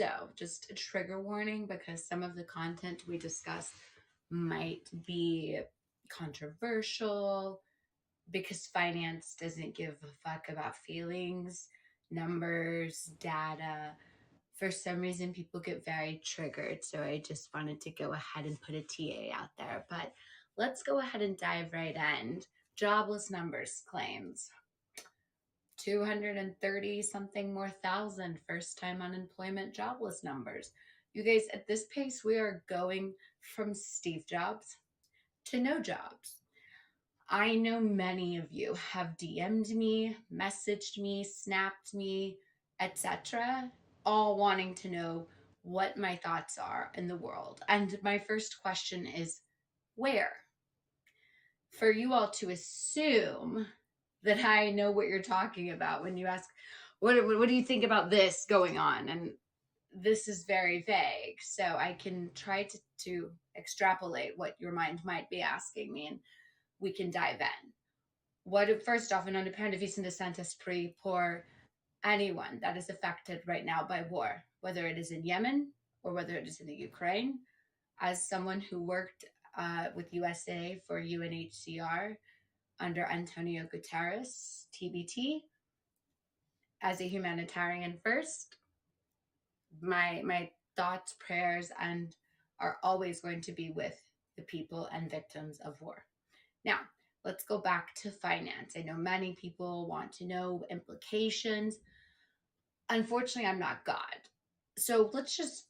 Also, just a trigger warning because some of the content we discuss might be controversial because finance doesn't give a fuck about feelings, numbers, data. For some reason, people get very triggered. So I just wanted to go ahead and put a TA out there. But let's go ahead and dive right in. Jobless numbers claims 230 something more thousand first time unemployment jobless numbers. You guys, at this pace, we are going from Steve Jobs to no jobs. I know many of you have DM'd me, messaged me, snapped me, etc., all wanting to know what my thoughts are in the world. And my first question is, where? For you all to assume that I know what you're talking about when you ask, what do you think about this going on? And this is very vague. So I can try to extrapolate what your mind might be asking me, and we can dive in. What, first off, an independent visa DeSantis pre pour anyone that is affected right now by war, whether it is in Yemen or whether it is in the Ukraine. As someone who worked with USA for UNHCR under Antonio Guterres, TBT, as a humanitarian first, my thoughts, prayers, and are always going to be with the people and victims of war. Now, let's go back to finance. I know many people want to know implications. Unfortunately, I'm not God. So let's just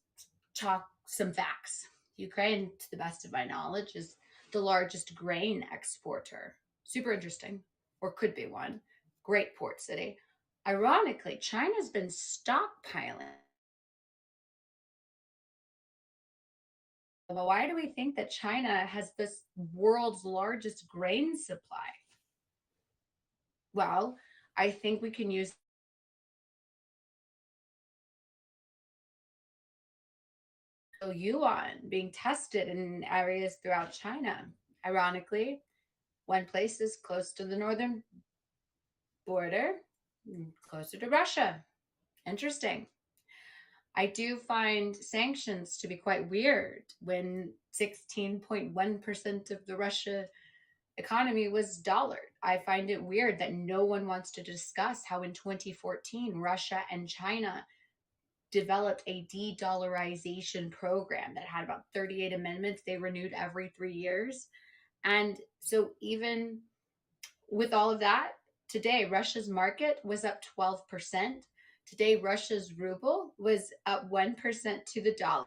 talk some facts. Ukraine, to the best of my knowledge, is the largest grain exporter. Super interesting, or could be one. Great port city. Ironically, China's been stockpiling. Well, why do we think that China has this world's largest grain supply? Well, I think we can use yuan being tested in areas throughout China. Ironically, one place is close to the northern border, closer to Russia. Interesting. I do find sanctions to be quite weird when 16.1% of the Russia economy was dollared. I find it weird that no one wants to discuss how in 2014 Russia and China developed a de-dollarization program that had about 38 amendments they renewed every 3 years. And so even with all of that, today Russia's market was up 12%. Today Russia's ruble was up 1% to the dollar.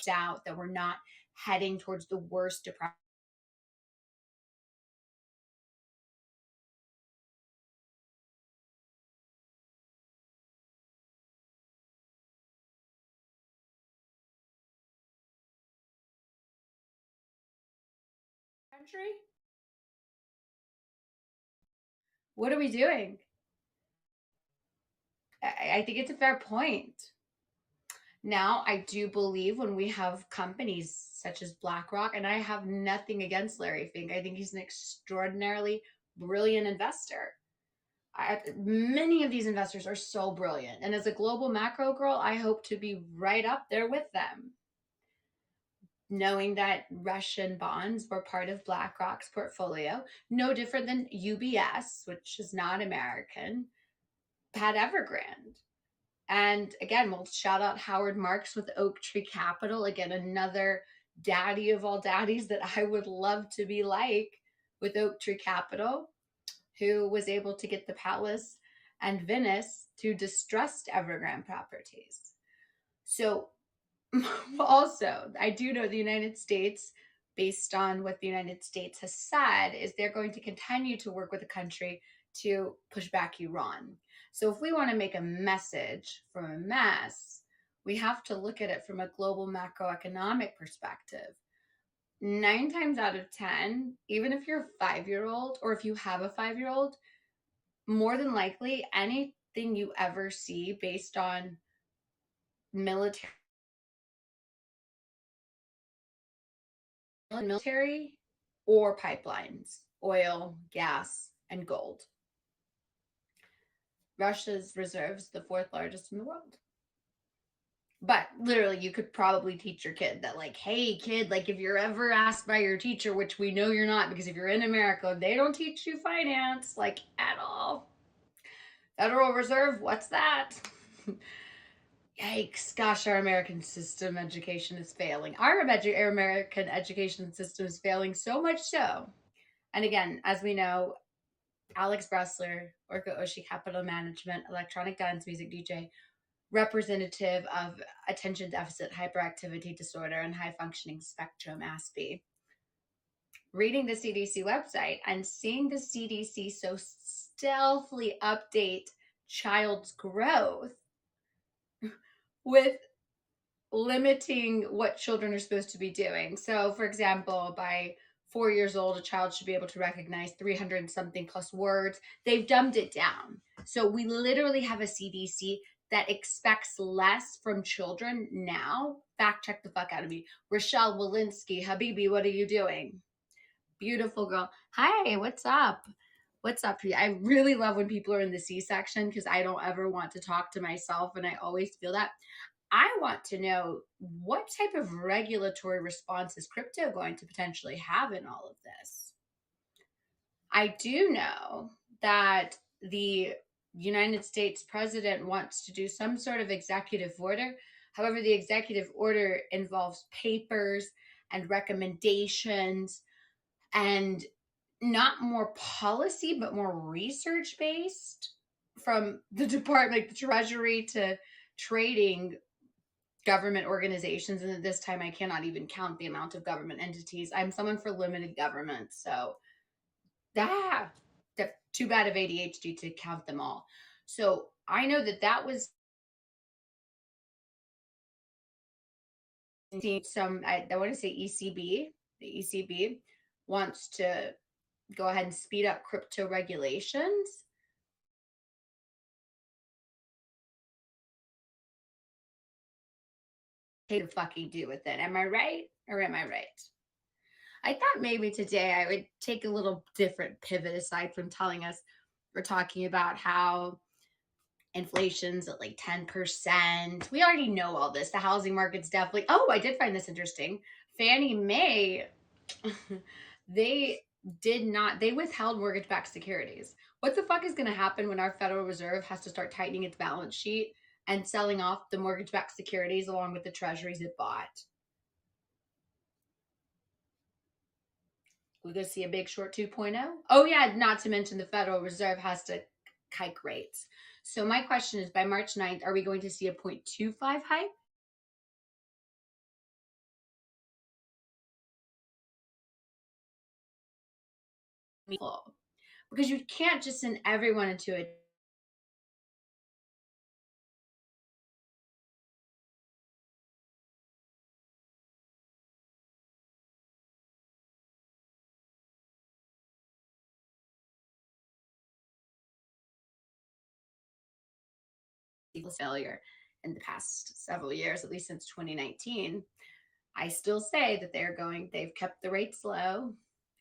Out that we're not heading towards the worst depression country. What are we doing? I think it's a fair point. Now, I do believe when we have companies such as BlackRock, and I have nothing against Larry Fink, I think he's an extraordinarily brilliant investor. Many of these investors are so brilliant. And as a global macro girl, I hope to be right up there with them. Knowing that Russian bonds were part of BlackRock's portfolio, no different than UBS, which is not American, had Evergrande. And again, we'll shout out Howard Marks with Oak Tree Capital. Again, another daddy of all daddies that I would love to be like with Oak Tree Capital, who was able to get the Palace and Venice to distressed Evergrande properties. So also, I do know the United States, based on what the United States has said, is they're going to continue to work with the country to push back Iran. So if we want to make a message from a mess, we have to look at it from a global macroeconomic perspective. 9 times out of 10, even if you're a 5-year-old or if you have a 5-year-old, more than likely anything you ever see based on military or pipelines, oil, gas, and gold. Russia's reserves the fourth largest in the world. But literally, you could probably teach your kid that, like, hey, kid, like, if you're ever asked by your teacher, which we know you're not, because if you're in America, they don't teach you finance, like, at all. Federal Reserve, what's that? Yikes. Gosh, our American system education is failing. Our American education system is failing so much so. And again, as we know, Alex Bressler, Orca Oshi Capital Management, electronic dance music DJ, representative of attention deficit hyperactivity disorder and high functioning spectrum ASPE. Reading the CDC website and seeing the CDC so stealthily update child's growth with limiting what children are supposed to be doing. So, for example, by 4 years old, a child should be able to recognize 300 something plus words. They've dumbed it down. So, we literally have a CDC that expects less from children now. Fact check the fuck out of me. Rochelle Walensky, Habibi, what are you doing? Beautiful girl. Hi, what's up? What's up? I really love when people are in the C section because I don't ever want to talk to myself, and I always feel that. I want to know, what type of regulatory response is crypto going to potentially have in all of this? I do know that the United States president wants to do some sort of executive order. However, the executive order involves papers and recommendations and not more policy, but more research based, from the department, like the Treasury to trading government organizations. And at this time, I cannot even count the amount of government entities. I'm someone for limited government. So, ah, too bad of ADHD to count them all. So, I know that that was some, I want to say ECB. The ECB wants to go ahead and speed up crypto regulations. To fucking do with it. Am I right? Or am I right? I thought maybe today I would take a little different pivot aside from telling us, we're talking about how inflation's at like 10%. We already know all this. The housing market's definitely. Oh, I did find this interesting. Fannie Mae, they they withheld mortgage backed securities. What the fuck is going to happen when our Federal Reserve has to start tightening its balance sheet and selling off the mortgage backed securities along with the treasuries it bought? We could see a big short 2.0. Oh, yeah, not to mention the Federal Reserve has to hike rates. So, my question is, by March 9th, are we going to see a 0.25 hike? Because you can't just send everyone into a failure in the past several years, at least since 2019. I still say that they've kept the rates low,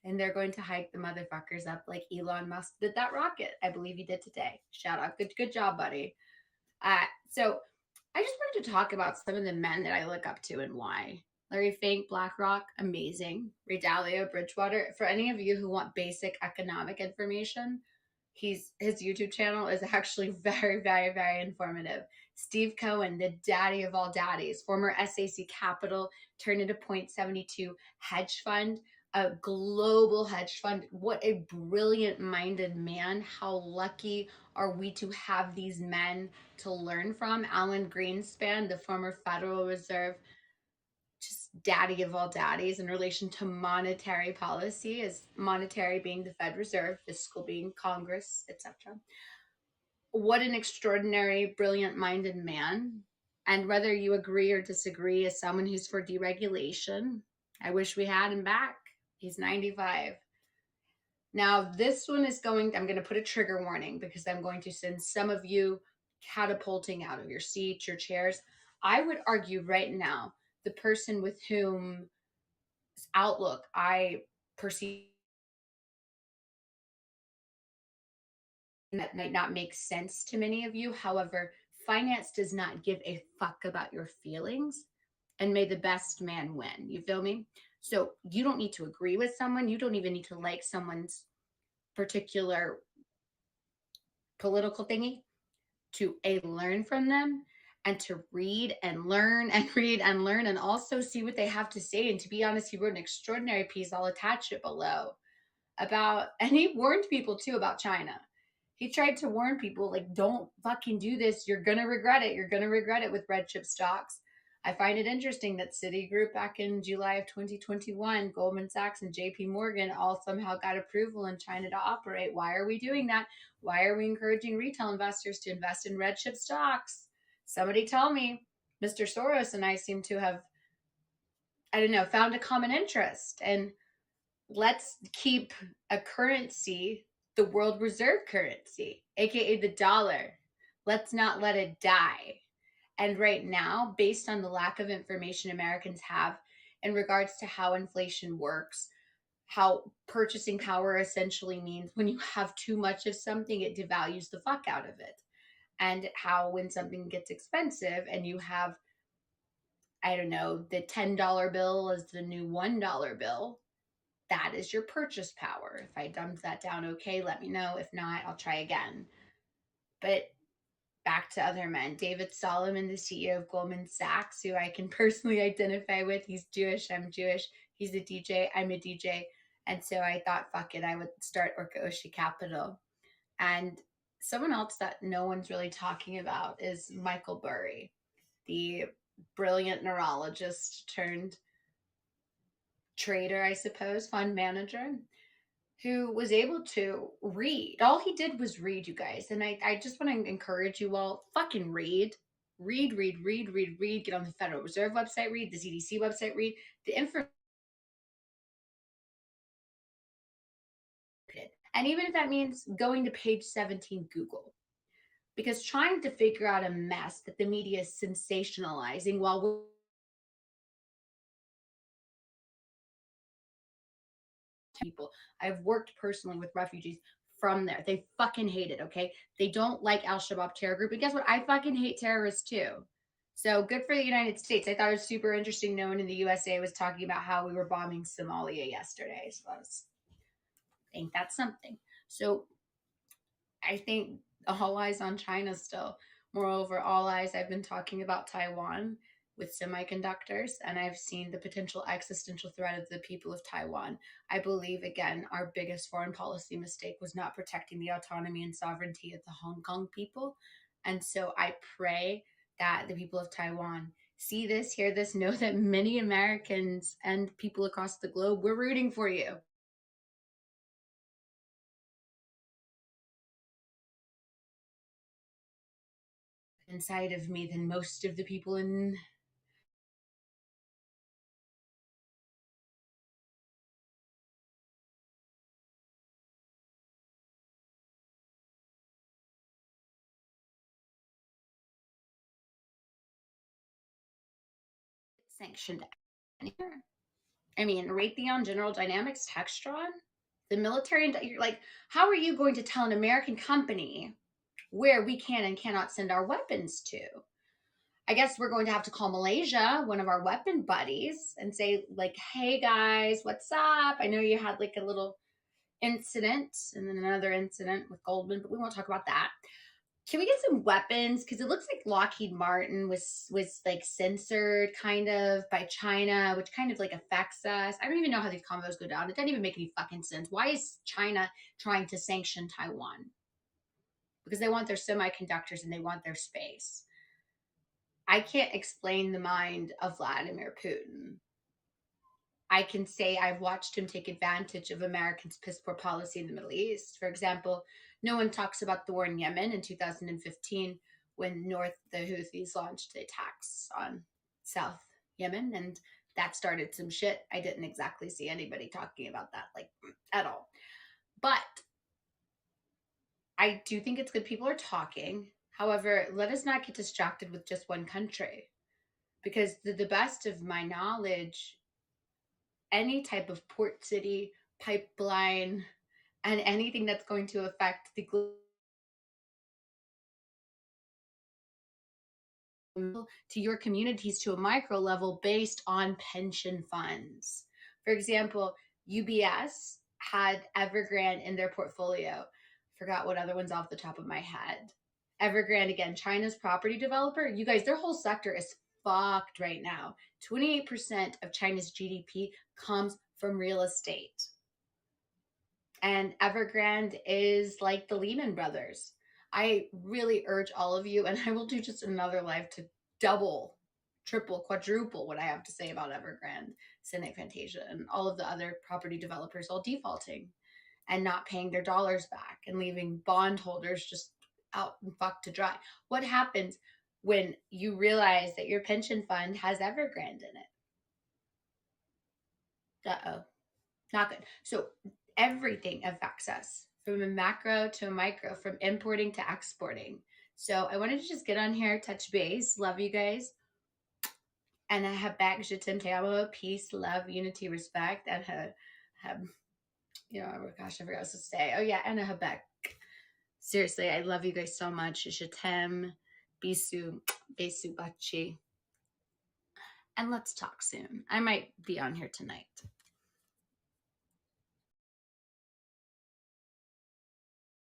and they're going to hike the motherfuckers up like Elon Musk did that rocket. I believe he did today. Shout out. Good job, buddy. So I just wanted to talk about some of the men that I look up to and why. Larry Fink, BlackRock, amazing. Ray Dalio, Bridgewater. For any of you who want basic economic information, his YouTube channel is actually very, very, very informative. Steve Cohen, the daddy of all daddies, former SAC Capital, turned into Point72 hedge fund, a global hedge fund. What a brilliant minded man. How lucky are we to have these men to learn from? Alan Greenspan, the former Federal Reserve, just daddy of all daddies in relation to monetary policy, as monetary being the Fed Reserve, fiscal being Congress, etc. What an extraordinary, brilliant minded man. And whether you agree or disagree, as someone who's for deregulation, I wish we had him back. He's 95. Now, this one is I'm going to put a trigger warning because I'm going to send some of you catapulting out of your seats, your chairs. I would argue right now, the person with whom outlook I perceive that might not make sense to many of you. However, finance does not give a fuck about your feelings, and may the best man win. You feel me? So you don't need to agree with someone. You don't even need to like someone's particular political thingy to a learn from them and to read and learn and read and learn and also see what they have to say. And to be honest, he wrote an extraordinary piece. I'll attach it below about, and he warned people too about China. He tried to warn people, like, don't fucking do this. You're going to regret it. You're going to regret it with red chip stocks. I find it interesting that Citigroup back in July of 2021, Goldman Sachs and JP Morgan all somehow got approval in China to operate. Why are we doing that? Why are we encouraging retail investors to invest in red chip stocks? Somebody tell me. Mr. Soros and I seem to have, I don't know, found a common interest. And let's keep a currency, the world reserve currency, aka the dollar. Let's not let it die. And right now, based on the lack of information Americans have in regards to how inflation works, how purchasing power essentially means when you have too much of something, it devalues the fuck out of it. And how when something gets expensive and you have, I don't know, the $10 bill is the new $1 bill, that is your purchase power. If I dumbed that down, okay, let me know. If not, I'll try again. But back to other men. David Solomon, the CEO of Goldman Sachs, who I can personally identify with. He's Jewish. I'm Jewish. He's a DJ. I'm a DJ. And so I thought, fuck it, I would start Orca Oshi Capital. And someone else that no one's really talking about is Michael Burry, the brilliant neurologist turned trader, I suppose, fund manager, who was able to read. All he did was read, you guys. And I just want to encourage you all, fucking read. Read, read, read, read, read. Get on the Federal Reserve website, read. The CDC website, read. The information. And even if that means going to page 17, Google. Because trying to figure out a mess that the media is sensationalizing while we're people. I've worked personally with refugees from there. They fucking hate it, okay? They don't like Al Shabaab terror group. And guess what? I fucking hate terrorists too. So good for the United States. I thought it was super interesting. No one in the USA was talking about how we were bombing Somalia yesterday. So I think that's something. So I think all eyes on China still. Moreover, all eyes, I've been talking about Taiwan with semiconductors, and I've seen the potential existential threat of the people of Taiwan. I believe, again, our biggest foreign policy mistake was not protecting the autonomy and sovereignty of the Hong Kong people. And so I pray that the people of Taiwan see this, hear this, know that many Americans and people across the globe, we're rooting for you. Inside of me than most of the people in sanctioned anywhere. I mean, Raytheon, General Dynamics, Textron, the military, and you're like, how are you going to tell an American company where we can and cannot send our weapons to? I guess we're going to have to call Malaysia, one of our weapon buddies, and say, like, hey guys, what's up? I know you had like a little incident and then another incident with Goldman, but we won't talk about that. Can we get some weapons? Because it looks like Lockheed Martin was like censored kind of by China, which kind of like affects us. I don't even know how these combos go down. It doesn't even make any fucking sense. Why is China trying to sanction Taiwan? Because they want their semiconductors and they want their space. I can't explain the mind of Vladimir Putin. I can say I've watched him take advantage of Americans' piss poor policy in the Middle East. For example, no one talks about the war in Yemen in 2015 when the Houthis launched the attacks on South Yemen, and that started some shit. I didn't exactly see anybody talking about that like at all. But I do think it's good people are talking. However, let us not get distracted with just one country, because the best of my knowledge, any type of port city, pipeline, and anything that's going to affect the to your communities to a micro level based on pension funds. For example, UBS had Evergrande in their portfolio. Forgot what other ones off the top of my head. Evergrande, again, China's property developer. You guys, their whole sector is fucked right now. 28% of China's GDP comes from real estate. And Evergrande is like the Lehman Brothers. I really urge all of you, and I will do just another live to double, triple, quadruple what I have to say about Evergrande, Cynic Fantasia, and all of the other property developers all defaulting and not paying their dollars back and leaving bondholders just out and fucked to dry. What happens when you realize that your pension fund has Evergrande in it? Uh-oh. Not good. So everything affects us from a macro to a micro, from importing to exporting. So I wanted to just get on here, touch base. Love you guys. And I have back je t'aime, te amo, peace, love, unity, respect, and oh gosh, I forgot what to say. Oh yeah, and I have back. Seriously, I love you guys so much. Je t'aime, bisu, besu bachi. And let's talk soon. I might be on here tonight.